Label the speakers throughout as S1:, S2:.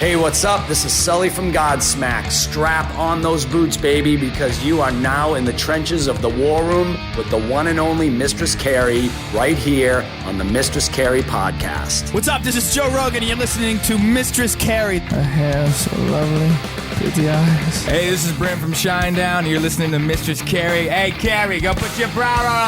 S1: Hey, what's up? This is Sully from Godsmack. Strap on those boots, baby, because you are now in the trenches of the war room with the one and only Mistress Carrie right here on the Mistress Carrie podcast.
S2: What's up? This is Joe Rogan, and you're listening to Mistress Carrie.
S3: Her hair so lovely, pretty eyes.
S2: Hey, this is Brent from Shinedown, and you're listening to Mistress Carrie. Hey, Carrie, go put your bra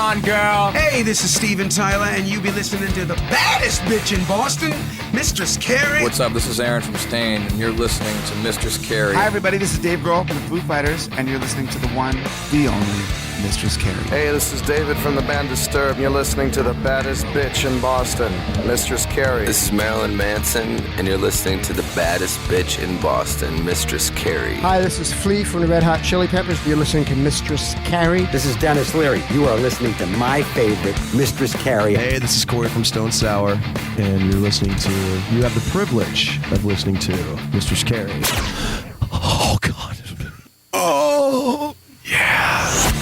S2: on, girl.
S4: Hey, this is Steven Tyler, and you be listening to the baddest bitch in Boston, Mistress Carrie.
S5: What's up? This is Aaron from Stain, and you're listening to Mistress Carrie.
S6: Hi, everybody. This is Dave Grohl from the Foo Fighters, and you're listening to the one, the only Mistress Carrie.
S7: Hey, this is David from the band Disturbed, and you're listening to the baddest bitch in Boston, Mistress Carrie.
S8: This is Marilyn Manson, and you're listening to the baddest bitch in Boston, Mistress Carrie.
S9: Hi, this is Flea from the Red Hot Chili Peppers. You're listening to Mistress Carrie.
S10: This is Dennis Leary. You are listening to my favorite, Mistress Carrie.
S11: Hey, this is Corey from Stone Sour, and you're listening to, you have the privilege of listening to Mistress Carrie.
S3: Oh, God. Oh, yeah.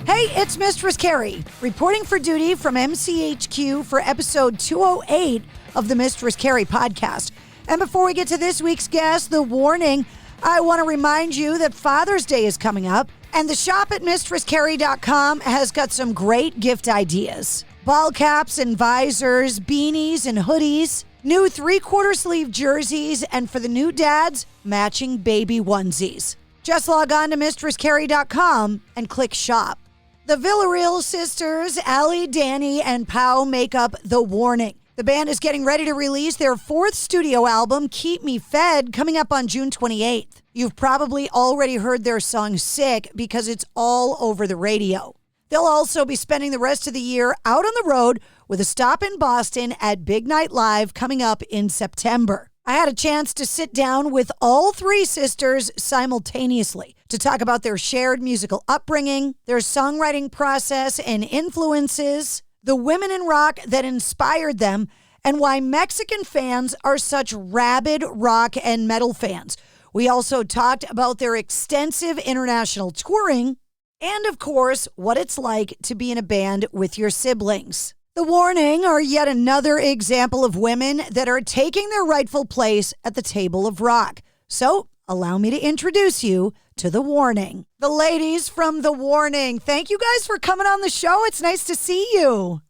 S12: Hey, it's Mistress Carrie, reporting for duty from MCHQ for episode 208 of the Mistress Carrie podcast. And before we get to this week's guest, the warning, I want to remind you that Father's Day is coming up, and the shop at mistresscarrie.com has got some great gift ideas. Ball caps and visors, beanies and hoodies, new 3/4 sleeve jerseys, and for the new dads, matching baby onesies. Just log on to mistresscarrie.com and click shop. The Villarreal sisters, Allie, Dani, and Pau make up The Warning. The band is getting ready to release their 4th studio album, Keep Me Fed, coming up on June 28th. You've probably already heard their song Sick because it's all over the radio. They'll also be spending the rest of the year out on the road with a stop in Boston at Big Night Live coming up in September. I had a chance to sit down with all 3 sisters simultaneously to talk about their shared musical upbringing, their songwriting process and influences, the women in rock that inspired them, and why Mexican fans are such rabid rock and metal fans. We also talked about their extensive international touring and, of course, what it's like to be in a band with your siblings. The Warning are yet another example of women that are taking their rightful place at the table of rock. So, allow me to introduce you to The Warning. The ladies from The Warning, thank you guys for coming on the show. It's nice to see you.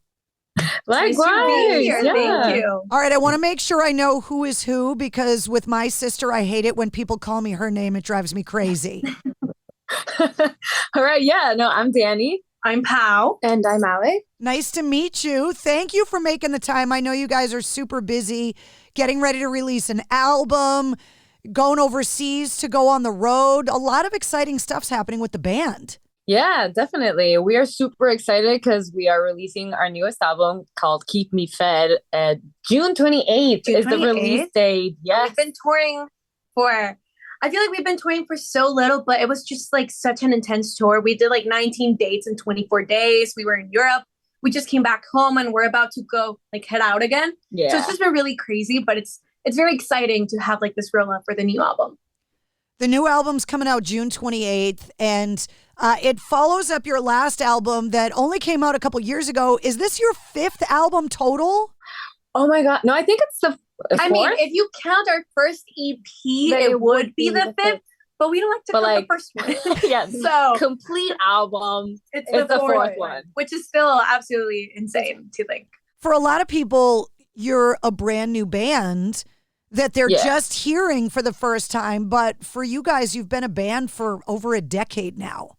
S13: Likewise.
S12: Yeah.
S13: Thank you.
S12: All right, I want to make sure I know who is who because with my sister, I hate it when people call me her name. It drives me crazy.
S13: All right, I'm Dani.
S14: I'm Pau.
S13: And I'm Allie.
S12: Nice to meet you. Thank you for making the time. I know you guys are super busy getting ready to release an album, going overseas to go on the road. A lot of exciting stuff's happening with the band.
S13: Yeah, definitely. We are super excited because we are releasing our newest album called Keep Me Fed. June 28th is the release date. Yes.
S14: We've been touring I feel like we've been touring for so little, but it was just like such an intense tour. We did like 19 dates in 24 days. We were in Europe. We just came back home and we're about to go head out again.
S13: Yeah.
S14: So it's just been really crazy, but it's very exciting to have this roll up for the new album.
S12: The new album's coming out June 28th, and it follows up your last album that only came out a couple years ago. Is this your 5th album total?
S13: Oh my God. No, I think it's the 4th.
S14: I mean, if you count our first EP, it would be the 5th, but we don't like to count the first one.
S13: Yeah,
S14: so
S13: complete album.
S14: It's the 4th one, which is still absolutely insane to think.
S12: For a lot of people, you're a brand new band that they're just hearing for the first time. But for you guys, you've been a band for over a decade now.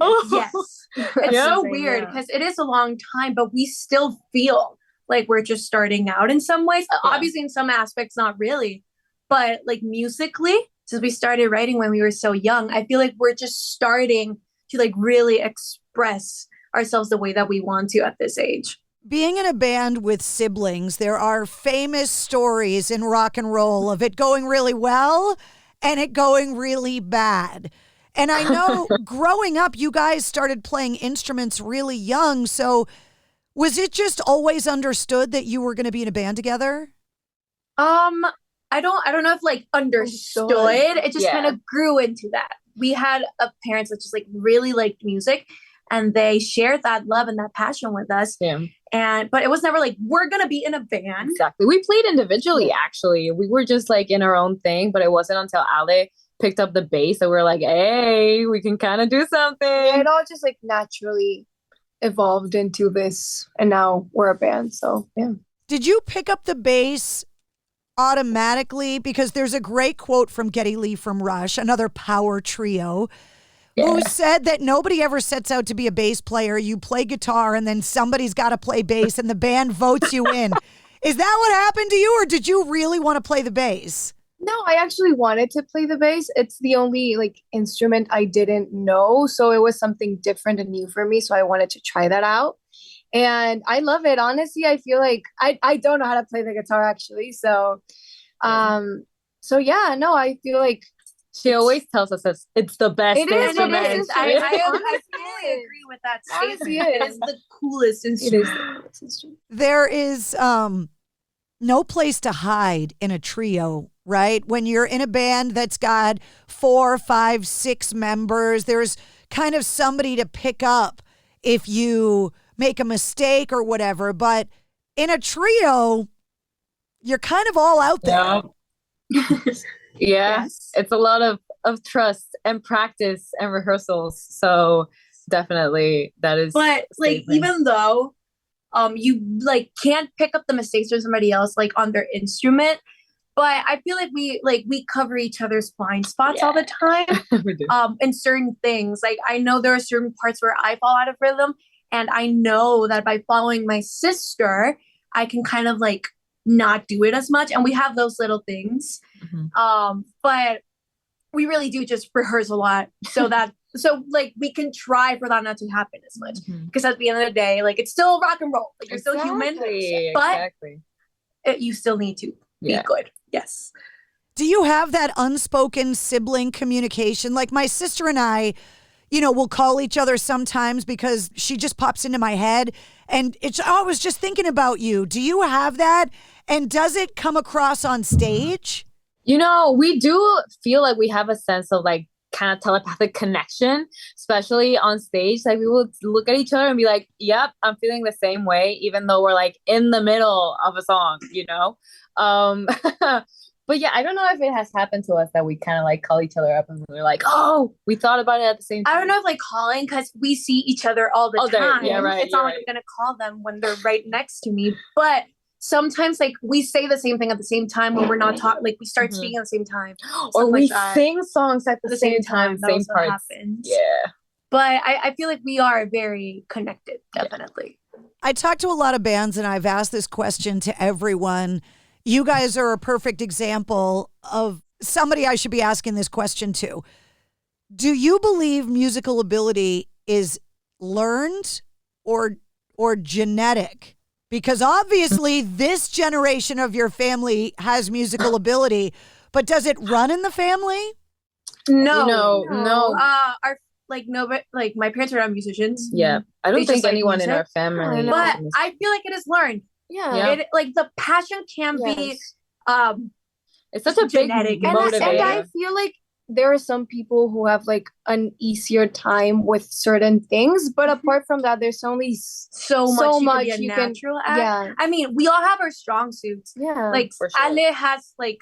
S14: Yes. It's so weird because it is a long time, but we still feel like we're just starting out in some ways. Yeah. Obviously, in some aspects, not really. But musically, since we started writing when we were so young, I feel like we're just starting to really express ourselves the way that we want to at this age.
S12: Being in a band with siblings, there are famous stories in rock and roll of it going really well and it going really bad. And I know growing up, you guys started playing instruments really young. So was it just always understood that you were going to be in a band together?
S14: I don't know if understood. It just kind of grew into that. We had parents that just really liked music, and they shared that love and that passion with us.
S13: Yeah.
S14: But it was never like, we're going to be in a band.
S13: Exactly. We played individually, actually. We were just like in our own thing, but it wasn't until Ale picked up the bass that we were like, hey, we can kind of do something.
S15: Yeah, it all just like naturally evolved into this, and now we're a band. So, yeah.
S12: Did you pick up the bass automatically? Because there's a great quote from Geddy Lee from Rush, another power trio, who said that nobody ever sets out to be a bass player. You play guitar and then somebody's got to play bass and the band votes you in. Is that what happened to you, or did you really want to play the bass?
S15: No, I actually wanted to play the bass. It's the only like instrument I didn't know. So it was something different and new for me. So I wanted to try that out. And I love it. Honestly, I feel like I don't know how to play the guitar actually. So, yeah, no, I feel like
S13: she always tells us it's the best instrument.
S14: It is. I fully agree with that statement. It is the coolest instrument.
S12: There is no place to hide in a trio, right? When you're in a band that's got 4, 5, 6 members, there's kind of somebody to pick up if you make a mistake or whatever. But in a trio, you're kind of all out there.
S13: Yes. It's a lot of trust and practice and rehearsals. So definitely that is.
S14: But like, even though you like can't pick up the mistakes of somebody else like on their instrument, but I feel like we cover each other's blind spots all the time.
S13: We do.
S14: In certain things. Like, I know there are certain parts where I fall out of rhythm, and I know that by following my sister, I can kind of like not do it as much. And we have those little things. But we really do just rehearse a lot so like we can try for that not to happen as much. Because at the end of the day, like, it's still rock and roll. Like, you're still human, but you still need to be good. Yes.
S12: Do you have that unspoken sibling communication? Like, my sister and I, we'll call each other sometimes because she just pops into my head and I was just thinking about you. Do you have that? And does it come across on stage?
S13: We do feel like we have a sense of like kind of telepathic connection, especially on stage. Like, we will look at each other and be like, yep, I'm feeling the same way, even though we're like in the middle of a song, But yeah, I don't know if it has happened to us that we kind of like call each other up and we're like, oh, we thought about it at the same time.
S14: I don't know if like calling, because we see each other all the time.
S13: Yeah, right.
S14: It's not like I'm going to call them when they're right next to me. But sometimes like we say the same thing at the same time when we're not talking. Like, we start speaking at the same time.
S13: Or we sing songs at the same time. Same parts.
S14: Happens.
S13: Yeah.
S14: But I feel like we are very connected, definitely.
S12: I talk to a lot of bands and I've asked this question to everyone. You guys are a perfect example of somebody I should be asking this question to. Do you believe musical ability is learned or genetic? Because obviously this generation of your family has musical ability, but does it run in the family?
S14: No. My parents are not musicians.
S13: Yeah. I don't think anyone in our family.
S14: But I feel like it is learned.
S15: Yeah.
S14: It, like, the passion can be
S13: it's such a
S14: genetic
S13: big motivator.
S15: And I feel like there are some people who have like an easier time with certain things, but apart from that, there's only so much you can
S14: natural at. Yeah. I mean, we all have our strong suits.
S15: Yeah.
S14: Like, Ale has like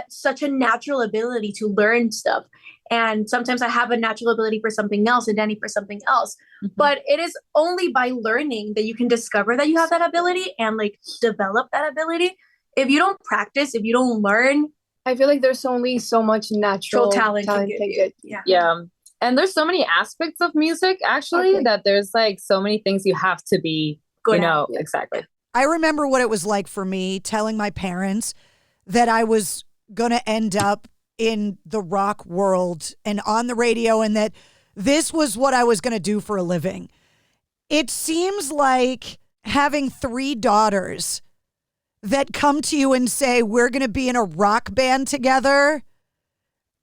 S14: such a natural ability to learn stuff. And sometimes I have a natural ability for something else and Dani for something else. But it is only by learning that you can discover that you have that ability and like develop that ability. If you don't practice, if you don't learn,
S15: I feel like there's only so much natural talent can get.
S13: Yeah. And there's so many aspects of music actually that there's like so many things you have to be good at. Exactly.
S12: I remember what it was like for me telling my parents that I was going to end up in the rock world and on the radio and that this was what I was going to do for a living. It seems like having 3 daughters that come to you and say, we're going to be in a rock band together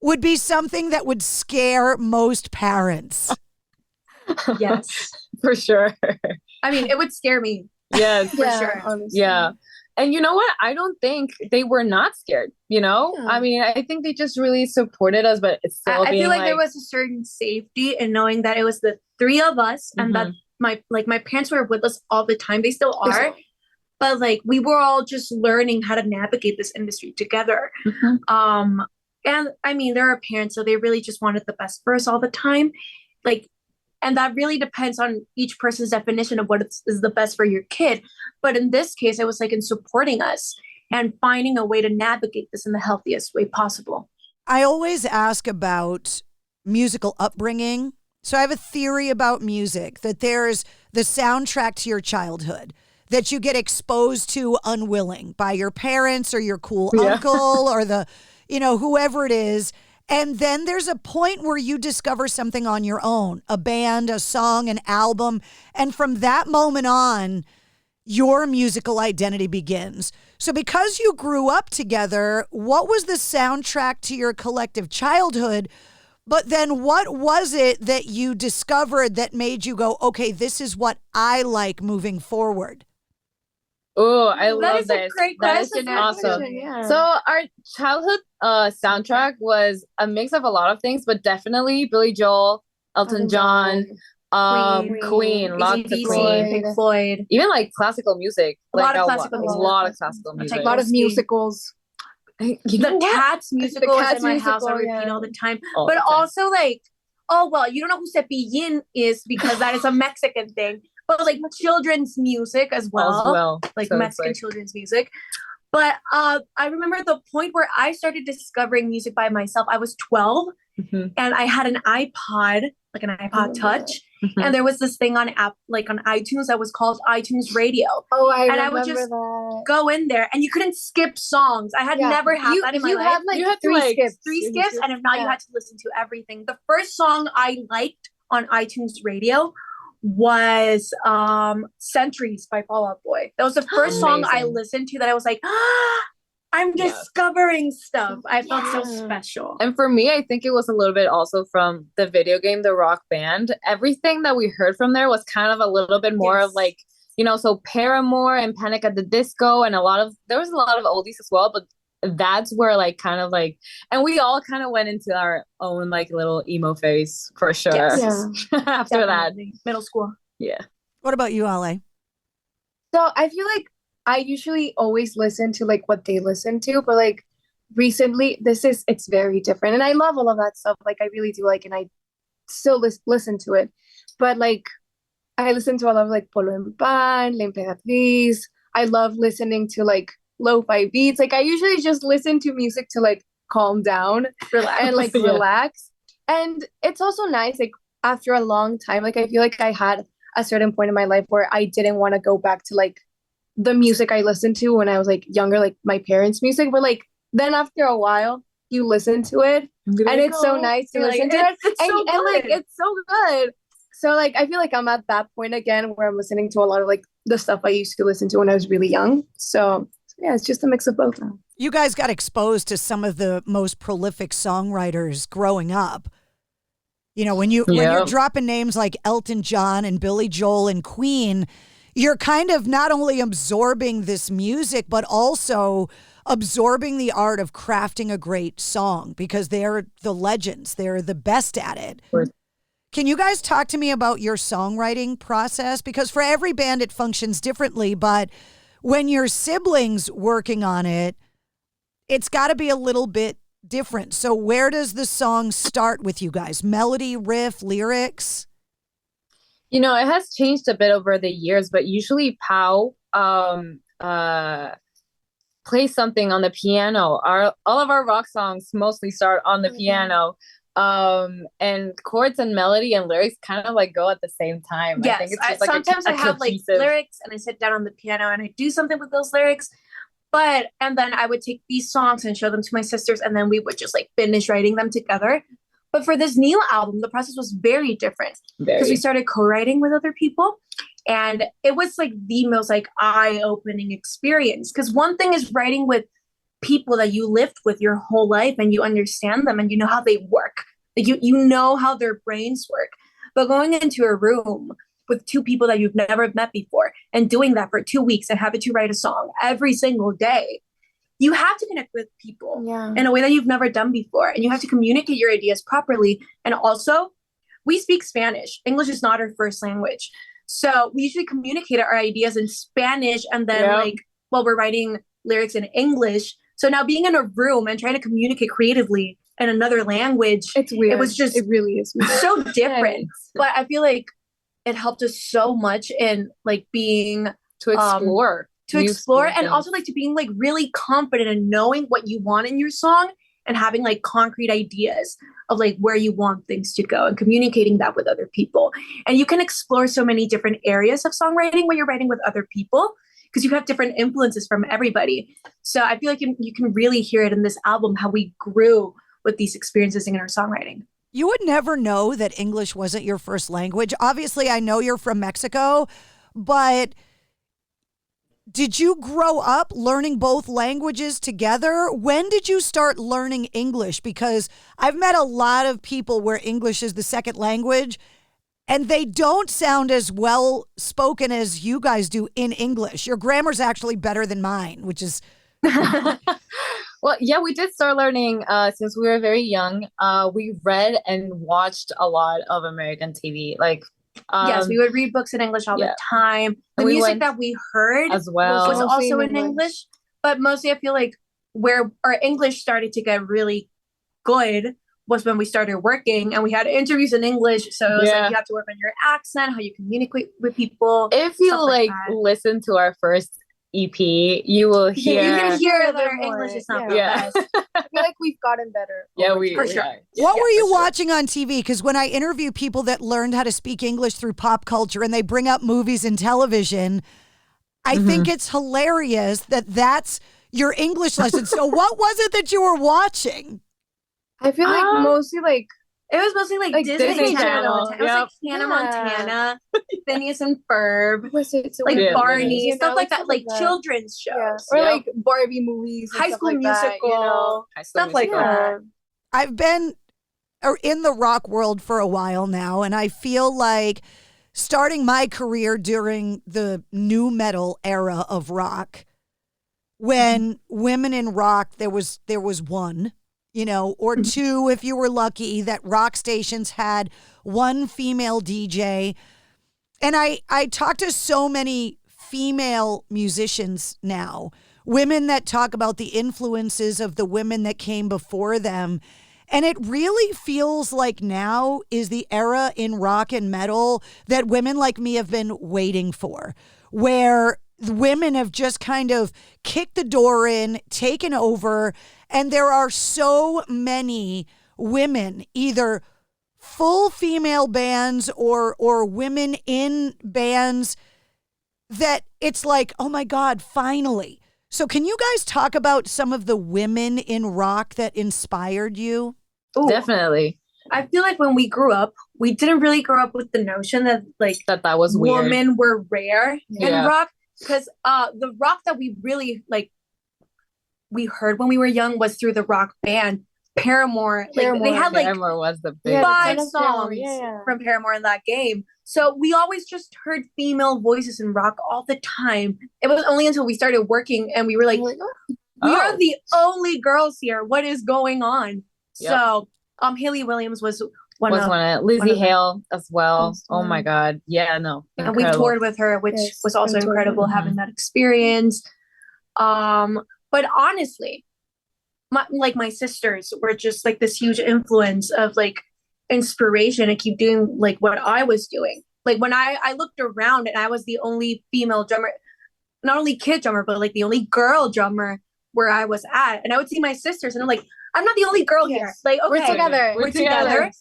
S12: would be something that would scare most parents.
S14: Yes,
S13: for sure.
S14: I mean, it would scare me.
S13: Yes,
S14: for sure. Honestly.
S13: Yeah. And you know what? I don't think they were not scared, Yeah. I mean, I think they just really supported us, but it's still
S14: I feel like there was a certain safety in knowing that it was the 3 of us and that my parents were with us all the time. They still are. But like we were all just learning how to navigate this industry together. And I mean, they're our parents, so they really just wanted the best for us all the time. Like, and that really depends on each person's definition of what is the best for your kid. But in this case, it was like in supporting us and finding a way to navigate this in the healthiest way possible.
S12: I always ask about musical upbringing. So I have a theory about music, that there's the soundtrack to your childhood that you get exposed to unwilling by your parents or your cool uncle or the, whoever it is. And then there's a point where you discover something on your own, a band, a song, an album. And from that moment on, your musical identity begins. So because you grew up together, what was the soundtrack to your collective childhood? But then what was it that you discovered that made you go, okay, this is what I like moving forward?
S13: Oh, I love this.
S14: That is
S13: awesome.
S15: Yeah.
S13: So our childhood soundtrack was a mix of a lot of things, but definitely Billy Joel, Elton John, Queen, lots of Queen,
S14: Pink Floyd,
S13: even like classical music.
S14: A lot of classical music.
S15: A lot of musicals.
S14: The Cats musical is in my house. I repeat all the time. But also like, you don't know who Cepillín is because that is a Mexican thing. But like children's music as well. Like so Mexican children's music. But I remember the point where I started discovering music by myself. I was 12 and I had an iPod, like an iPod Touch. And there was this thing on iTunes that was called iTunes Radio.
S15: Oh, I
S14: remember. And I would just go in there and you couldn't skip songs. I had never had that in my life.
S15: You had three skips.
S14: Three skips. And if not, you had to listen to everything. The first song I liked on iTunes Radio was Centuries by Fall Out Boy. That was the first song I listened to that I was like, I'm discovering stuff. I felt so special.
S13: And for me, I think it was a little bit also from the video game, The Rock Band. Everything that we heard from there was kind of a little bit more of like, so Paramore and Panic at the Disco and there was a lot of oldies as well, but that's where like kind of like, and we all kind of went into our own like little emo phase for sure. After that,
S14: middle school.
S13: Yeah.
S12: What about you, Ale?
S15: So I feel like I usually always listen to like what they listen to, but like recently it's very different. And I love all of that stuff. Like I really do like, and I still listen to it. But like I listen to a lot of like Polo en Pan, La Emperatriz. I love listening to like lo-fi beats. Like I usually just listen to music to like calm down and like relax. And it's also nice, like after a long time, like I feel like I had a certain point in my life where I didn't want to go back to like the music I listened to when I was like younger, like my parents' music. But like then after a while you listen to it and it's so nice to listen to it. And like it's so good. So like I feel like I'm at that point again where I'm listening to a lot of like the stuff I used to listen to when I was really young. So yeah, it's just a mix of both now.
S12: You guys got exposed to some of the most prolific songwriters growing up. When you're dropping names like Elton John and Billy Joel and Queen, you're kind of not only absorbing this music, but also absorbing the art of crafting a great song because they're the legends. They're the best at it. Can you guys talk to me about your songwriting process? Because for every band, it functions differently, but when your siblings working on it, it's got to be a little bit different. So where does the song start with you guys? Melody, riff, lyrics?
S13: It has changed a bit over the years, but usually Pau plays something on the piano. All of our rock songs mostly start on the piano. And chords and melody and lyrics kind of like go at the same time.
S14: Yes,
S13: I think it's just like
S14: sometimes I have like lyrics and I sit down on the piano and I do something with those lyrics. And then I would take these songs and show them to my sisters and then we would just like finish writing them together. But for this new album, the process was very different because we started co-writing with other people. And it was like the most like eye-opening experience. Because one thing is writing with people that you lived with your whole life and you understand them and you know how they work. Like you know how their brains work. But going into a room with two people that you've never met before and doing that for 2 weeks and having to write a song every single day, you have to connect with people in a way that you've never done before. And you have to communicate your ideas properly. And also, we speak Spanish. English is not our first language. So we usually communicate our ideas in Spanish, and then we're writing lyrics in English. So now being in a room and trying to communicate creatively in another language,
S15: it's weird.
S14: It
S15: really is weird.
S14: So different. But I feel like it helped us so much in like being
S13: to explore
S14: and also like to being like really confident in knowing what you want in your song and having like concrete ideas of like where you want things to go and communicating that with other people. And you can explore so many different areas of songwriting when you're writing with other people, because you have different influences from everybody. So I feel like you can really hear it in this album, how we grew with these experiences in our songwriting.
S12: You would never know that English wasn't your first language. Obviously, I know you're from Mexico, but did you grow up learning both languages together? When did you start learning English? Because I've met a lot of people where English is the second language, and they don't sound as well spoken as you guys do in English. Your grammar's actually better than mine, which is...
S13: Well, yeah, we did start learning since we were very young. We read and watched a lot of American TV.
S14: Yes, we would read books in English all the time. The music that we heard
S13: as well
S14: was also in English. But mostly I feel like where our English started to get really good was when we started working and we had interviews in English. So it was like you have to work on your accent, how you communicate with people.
S13: If you listen to our first EP, you will hear.
S14: You can hear that our English is not the best.
S15: I feel like we've gotten better.
S13: Yeah,
S14: for sure.
S12: What were you watching on TV? Because when I interview people that learned how to speak English through pop culture and they bring up movies and television, I think it's hilarious that that's your English lesson. So what was it that you were watching?
S15: I feel like mostly
S14: it was mostly like Disney Channel. It was like Hannah Montana, Phineas and Ferb, Barney, stuff like that, like children's shows.
S15: Or like Barbie movies,
S14: High School Musical, stuff like that.
S12: I've been in the rock world for a while now, and I feel like starting my career during the nu metal era of rock, when women in rock, there was one, or two if you were lucky, that rock stations had one female DJ. And I talk to so many female musicians now, women that talk about the influences of the women that came before them. And it really feels like now is the era in rock and metal that women like me have been waiting for, where women have just kind of kicked the door in, taken over, and there are so many women, either full female bands or women in bands, that it's like, oh my God, finally. So can you guys talk about some of the women in rock that inspired you?
S13: Ooh. Definitely.
S14: I feel like when we grew up, we didn't really grow up with the notion that
S13: that was weird.
S14: Women were rare in rock. Because the rock that we really we heard when we were young was through the rock band Paramore. They had
S13: Paramore was the big
S14: 5 songs from Paramore in that game. So we always just heard female voices in rock all the time. It was only until we started working and we were like, we are the only girls here. What is going on? Yep. So Hayley Williams was one of
S13: Lizzie Hale as well. Oh my God. Yeah, no.
S14: Incredible. And we toured with her, which was also incredible having that experience. But honestly, my sisters were just like this huge influence of like inspiration and keep doing like what I was doing. Like when I looked around and I was the only female drummer, not only kid drummer, but like the only girl drummer where I was at. And I would see my sisters and I'm like, I'm not the only girl here. Like, okay, we're together.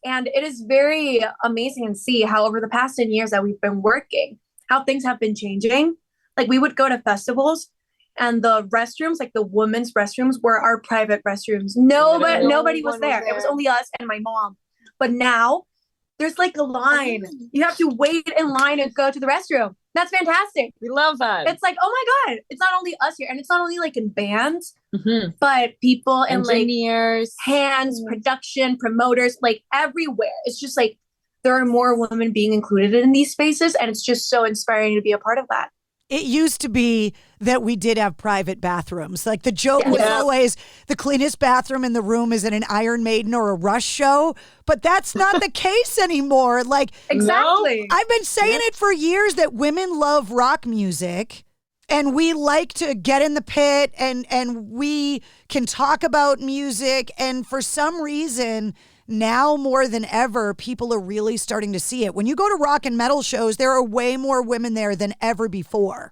S14: And it is very amazing to see how over the past 10 years that we've been working, how things have been changing. Like we would go to festivals and the restrooms, like the women's restrooms, were our private restrooms. Nobody was there. It was only us and my mom. But now there's like a line. You have to wait in line and go to the restroom. That's fantastic.
S13: We love that.
S14: It's like, oh my God, it's not only us here. And it's not only like in bands, but people and
S13: engineers,
S14: like hands, production, promoters, like everywhere. It's just like there are more women being included in these spaces. And it's just so inspiring to be a part of that.
S12: it used to be that we did have private bathrooms. Like the joke was always the cleanest bathroom in the room is in an Iron Maiden or a Rush show, but that's not the case anymore. Like
S14: exactly.
S12: I've been saying it for years that women love rock music and we like to get in the pit and we can talk about music, and for some reason now more than ever, people are really starting to see it. When you go to rock and metal shows, there are way more women there than ever before.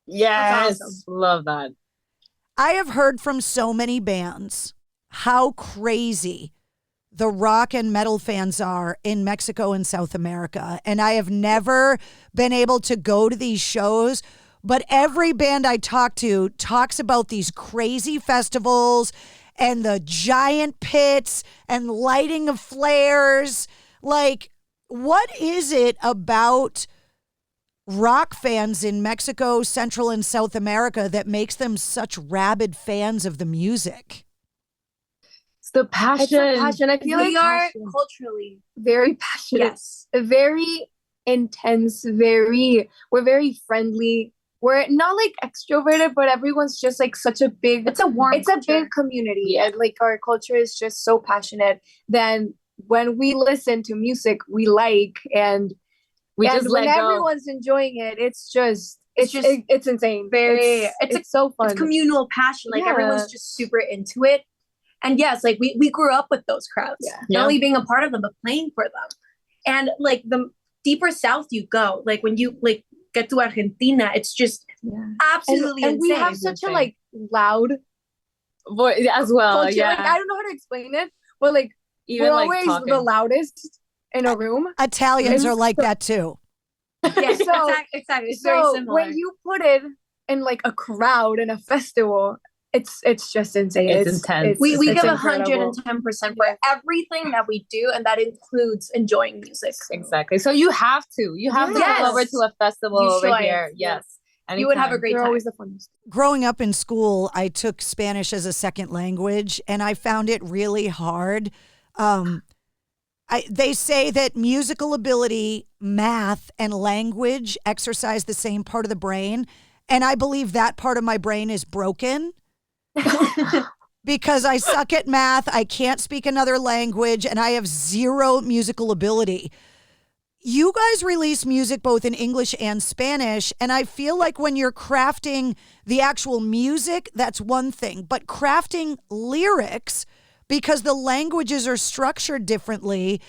S13: Yes,
S14: awesome.
S13: Love that.
S12: I have heard from so many bands how crazy the rock and metal fans are in Mexico and South America. And I have never been able to go to these shows, but every band I talk to talks about these crazy festivals and the giant pits and lighting of flares. Like, what is it about rock fans in Mexico, Central and South America that makes them such rabid fans of the music?
S13: It's the passion.
S15: It's the passion. I feel
S14: We
S15: like
S14: are culturally
S15: very passionate.
S14: Yes.
S15: Very intense, we're very friendly. We're not like extroverted, but everyone's just like such a big,
S14: it's a
S15: big community. And like our culture is just so passionate. Then when we listen to music we like and
S13: just
S15: when
S13: let go.
S15: everyone's enjoying it, it's insane. It's so fun.
S14: It's communal passion. Like everyone's just super into it. And yes, like we grew up with those crowds. Not only being a part of them, but playing for them. And like the deeper south you go, like when you like get to Argentina, it's just absolutely
S15: and
S14: insane.
S15: we have such a like loud
S13: voice as well.
S15: culture. Like, I don't know how to explain it, but like
S13: even
S15: we're
S13: like
S15: always
S13: talking.
S15: the loudest in a room.
S12: Italians are like that too.
S14: Yeah, exactly. It's very similar.
S15: When you put it in like a crowd in a festival, it's just insane.
S13: It's intense.
S14: We give
S15: incredible.
S14: 110% for everything that we do, and that includes enjoying music.
S13: Exactly. So you have to come over to a festival over here. Yes. Anytime.
S14: You would have a great time.
S15: Always the funnest.
S12: Growing up in school, I took Spanish as a second language, and I found it really hard. They say that musical ability, math, and language exercise the same part of the brain, and I believe that part of my brain is broken. Because I suck at math, I can't speak another language, and I have zero musical ability. You guys release music both in English and Spanish, and I feel like when you're crafting the actual music, that's one thing. But crafting lyrics, because the languages are structured differently,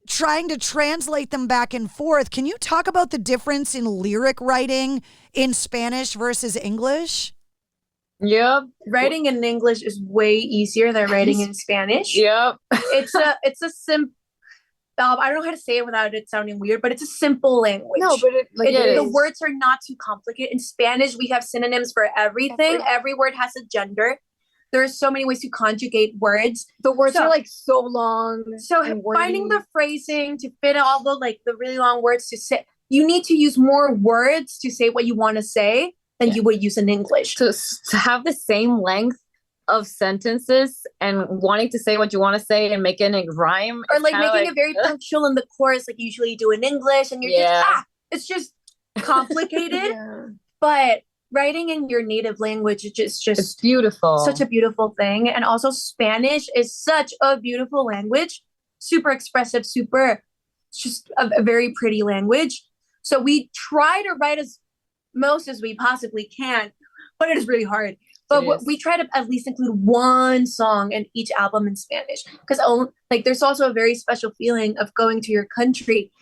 S12: trying to translate them back and forth, can you talk about the difference in lyric writing in Spanish versus English?
S13: Yep.
S14: Writing in English is way easier than writing in Spanish.
S13: Yep.
S14: It's a simple. I don't know how to say it without it sounding weird, but it's a simple language.
S15: No, but
S14: the words are not too complicated. In Spanish, we have synonyms for everything. Every word has a gender. There are so many ways to conjugate words.
S15: The words are like so long.
S14: So finding the phrasing to fit all the really long words to say, you need to use more words to say what you want to say than you would use in English.
S13: To have the same length of sentences and wanting to say what you want to say and making it rhyme.
S14: Or like making it very punctual in the chorus like you usually do in English. And you're it's just complicated. But writing in your native language is just
S13: it's beautiful.
S14: Such a beautiful thing. And also Spanish is such a beautiful language. Super expressive, it's just a very pretty language. So we try to write as most as we possibly can, but it is really hard. But we try to at least include one song in each album in Spanish, because there's also a very special feeling of going to your country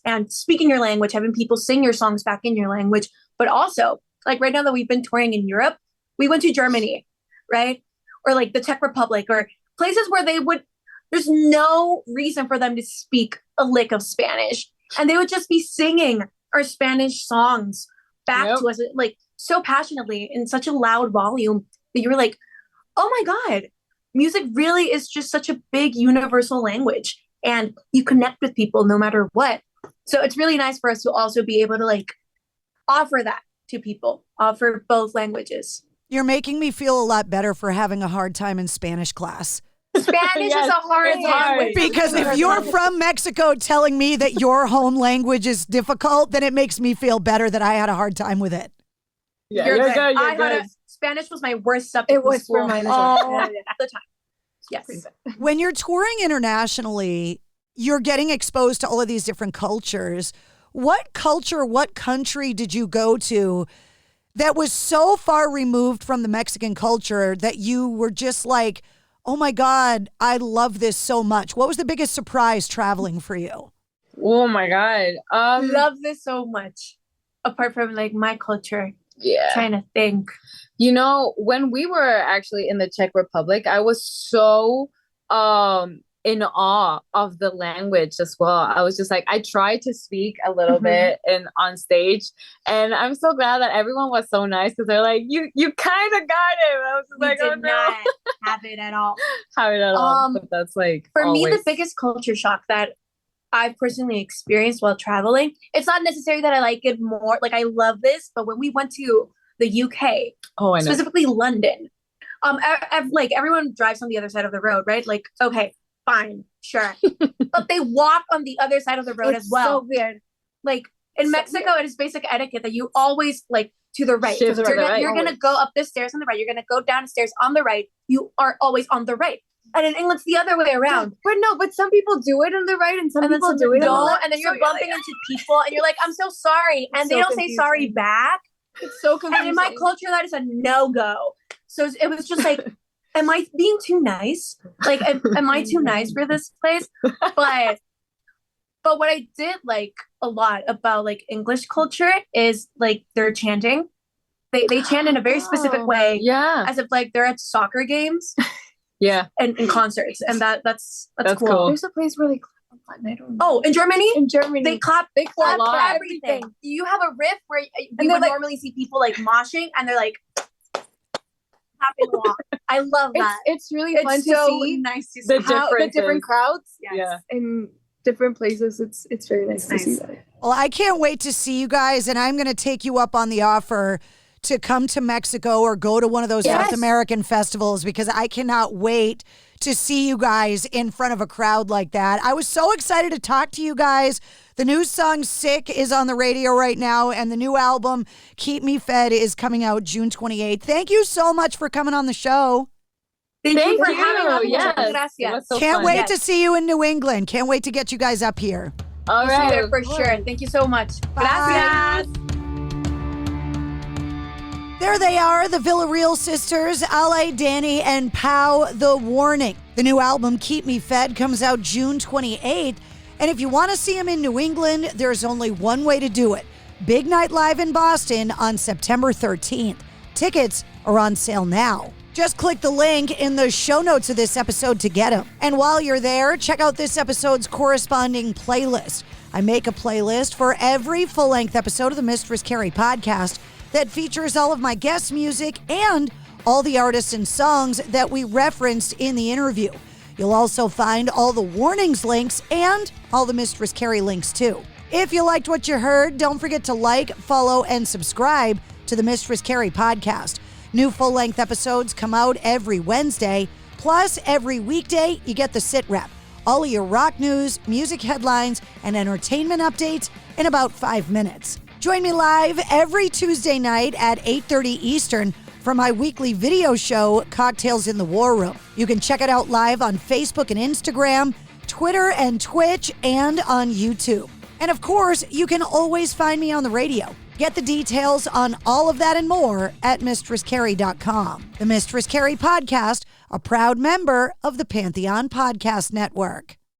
S14: and speaking your language, having people sing your songs back in your language. But also, like right now that we've been touring in Europe, we went to Germany, right? Or like the Czech Republic, or places where there's no reason for them to speak a lick of Spanish. And they would just be singing our Spanish songs back to us, like so passionately in such a loud volume that you're like, oh my God, music really is just such a big universal language, and you connect with people no matter what. So it's really nice for us to also be able to like offer that to people, offer both languages.
S12: You're making me feel a lot better for having a hard time in Spanish class.
S14: Spanish is a hard language.
S12: Because if you're from Mexico telling me that your home language is difficult, then it makes me feel better that I had a hard time with it.
S13: Yeah, you're good. You're good.
S14: Spanish was my worst subject.
S15: It was for mine as well.
S14: All the time. Yes.
S12: When you're touring internationally, you're getting exposed to all of these different cultures. What culture, what country did you go to that was so far removed from the Mexican culture that you were just like, oh my God, I love this so much? What was the biggest surprise traveling for you?
S13: Oh my God.
S14: Love this so much. Apart from like my culture.
S13: Yeah.
S14: Trying to think.
S13: You know, when we were actually in the Czech Republic, I was so in awe of the language as well. I was just like, I tried to speak a little bit on stage, and I'm so glad that everyone was so nice because they're like, you kind of got it. I was just like, oh no,
S14: not have it at all.
S13: But that's like
S14: for
S13: always...
S14: me, the biggest culture shock that I've personally experienced while traveling. It's not necessarily that I like it more. Like I love this, but when we went to the UK, specifically London, like everyone drives on the other side of the road, right? Like, okay, fine, sure. But they walk on the other side of the road as well.
S15: So weird.
S14: Like in Mexico, it is basic etiquette that you always like to the right.
S13: Shift
S14: So
S13: to the right,
S14: you're going to go up the stairs on the right. You're going to go downstairs on the right. You are always on the right. And in England, it's the other way around.
S15: But some people do it on the right and some people do it on the left.
S14: And then you're bumping into people and you're like, I'm so sorry. And they don't say sorry back.
S15: It's so confusing.
S14: And in my culture, that is a no-go. So it was just like, am I being too nice? Like, am I too nice for this place? But what I did like a lot about like English culture is like their chanting. They chant in a very specific way.
S13: Yeah.
S14: As if like they're at soccer games.
S13: Yeah.
S14: And concerts. And that's
S13: cool.
S15: There's a place where they clap on button. I don't know.
S14: Oh, in Germany?
S15: In Germany.
S14: They clap for everything.
S15: everything.
S14: You have a riff where you would normally see people like moshing and they're like clapping along. I love that.
S15: It's really fun to see.
S14: Nice to see
S15: the different crowds.
S14: Yes.
S15: Yeah. In different places. It's very nice to see that.
S12: Well, I can't wait to see you guys, and I'm going to take you up on the offer to come to Mexico or go to one of those South American festivals because I cannot wait to see you guys in front of a crowd like that. I was so excited to talk to you guys. The new song Sick is on the radio right now, and the new album Keep Me Fed is coming out June 28th. Thank you so much for coming on the show.
S14: Thank you for having us.
S13: Yes. So
S12: Can't
S13: fun.
S12: wait to see you in New England. Can't wait to get you guys up here.
S13: All
S14: We'll see you
S13: right.
S14: there for sure. Thank you so much.
S12: Bye.
S14: Gracias.
S12: There they are, the Villarreal sisters, Ale, Dani, and Pau, The Warning. The new album, Keep Me Fed, comes out June 28th. And if you want to see them in New England, there's only one way to do it. Big Night Live in Boston on September 13th. Tickets are on sale now. Just click the link in the show notes of this episode to get them. And while you're there, check out this episode's corresponding playlist. I make a playlist for every full-length episode of the Mistress Carrie podcast that features all of my guest music and all the artists and songs that we referenced in the interview. You'll also find all the warnings links and all the Mistress Carrie links too. If you liked what you heard, don't forget to like, follow, and subscribe to the Mistress Carrie podcast. New full-length episodes come out every Wednesday. Plus, every weekday, you get the sit rep. All of your rock news, music headlines, and entertainment updates in about 5 minutes. Join me live every Tuesday night at 8:30 Eastern for my weekly video show, Cocktails in the War Room. You can check it out live on Facebook and Instagram, Twitter and Twitch, and on YouTube. And of course, you can always find me on the radio. Get the details on all of that and more at mistresscarrie.com. The Mistress Carrie Podcast, a proud member of the Pantheon Podcast Network.